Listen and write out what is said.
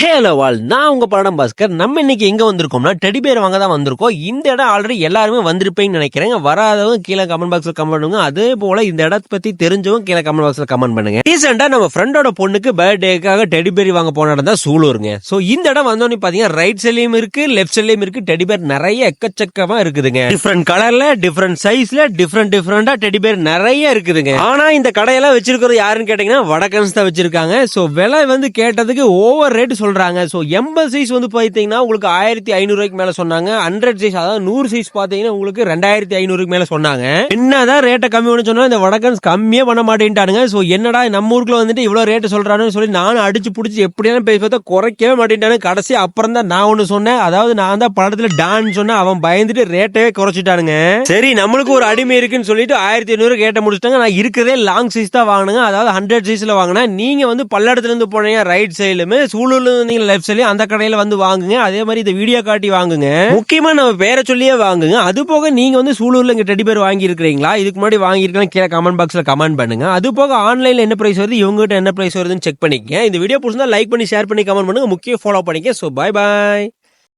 Hello all, நான் உங்க படம் பாஸ்கர். நம்ம இன்னைக்கு எங்க வந்திருக்கோம்னா டெடி பேர் வாங்க தான் வந்திருக்கோம். இந்த இடம் ஆல்ரெடி எல்லாருமே வந்திருப்பீங்கன்னு நினைக்கிறேன். வராதவங்க கீழே கமெண்ட் பாக்ஸ்ல கமெண்ட் பண்ணுங்க. அதே போல இந்த இடத்தை பத்தி தெரிஞ்சவங்க கீழே கமெண்ட் பாக்ஸ்ல கமெண்ட் பண்ணுங்க. ரீசெண்டா நம்ம ஃப்ரெண்டோட பொண்ணுக்கு பர்த்டேக்காக டெடி பேர் வாங்க போன இடம் தான் சூலூருங்க. சோ இந்த இடம் வந்தோன்னு பாத்தீங்கன்னா ரைட் சைட்லயும் இருக்கு, லெஃப்ட் சைட்லயும் இருக்கு. டெடி பேர் நிறைய எக்கச்சக்கமா இருக்குதுங்க. டிஃப்ரெண்ட் கலர்ல, டிஃப்ரெண்ட் சைஸ்ல, டிஃப்ரெண்டா டெடி பேர் நிறைய இருக்குதுங்க. ஆனா இந்த கடையெல்லாம் வச்சிருக்கிறது யாருன்னு கேட்டீங்கன்னா வடக்கன்ஸ் தான் வச்சிருக்காங்க. சோ விலை வந்து கேட்டதுக்கு ஓவர் ரேட் சொல்றாங்க. சோ 80 சைஸ் வந்து பாத்தீங்கன்னா உங்களுக்கு 1500 மேல சொன்னாங்க. 100 சைஸ், அதாவது 100 சைஸ் பாத்தீங்கன்னா உங்களுக்கு 2500 மேல சொன்னாங்க. என்னதான் ரேட்டை கம்மி பண்ண சொன்னா இந்த வடக்கன்ஸ் கம்மியே பண்ண மாட்டேன்ட்டானுங்க. சோ என்னடா நம்ம ஊருக்குள்ள வந்துட்டு இவ்வளவு ரேட் சொல்றான்னு சொல்லி நானும் அடிச்சு புடிச்சு எப்படியாலும் பேசி பார்த்தா குறைக்கவே மாட்டேன்ட்டானு. கடைசி அப்புறம் தான் நான் ஒண்ணு சொன்னேன். அதாவது நான் தான் படத்துல டான் சொன்னேன். அவன் பயந்துட்டு ரேட்டவே குறைச்சிட்டானுங்க. சரி நம்மளுக்கு ஒரு அடிமை இருக்குன்னு சொல்லிட்டு 1500 கேட்ட முடிச்சிட்டாங்க. நான் இருக்கிறதே லாங் சைஸ் தான் வாங்கினுங்க. அதாவது 100 சைஸ்ல வாங்கினேன். நீங்க வந்து பல்லடத்துல இருந்து போனீங்க ரைட் சைடுலுமே, சூலூர்ல நீங்க லெஃப்ட் சைட்லயும் அந்த கடையில வந்து வாங்குங்க. அதே மாதிரி இந்த வீடியோ காட்டி வாங்குங்க. முக்கியமா நம்ம பேரை சொல்லியே வாங்குங்க. அது போக நீங்க வந்து சூலூர்ல இங்க டெடி பேர் வாங்கி இருக்கிறீங்களா, இதுக்கு முன்னாடி வாங்கி இருக்கலாம், கீழே கமெண்ட் பாக்ஸ்ல கமெண்ட் பண்ணுங்க. அது போக ஆன்லைன்ல என்ன பிரைஸ் வருது, இவங்க கிட்ட என்ன பிரைஸ் வருதுன்னு செக் பண்ணிக்கங்க. இந்த வீடியோ பிடிச்சிருந்தா லைக் பண்ணி ஷேர் பண்ணி கமெண்ட் பண்ணுங்க. முக்கியம் ஃபாலோ பண்ணிக்க. So bye bye.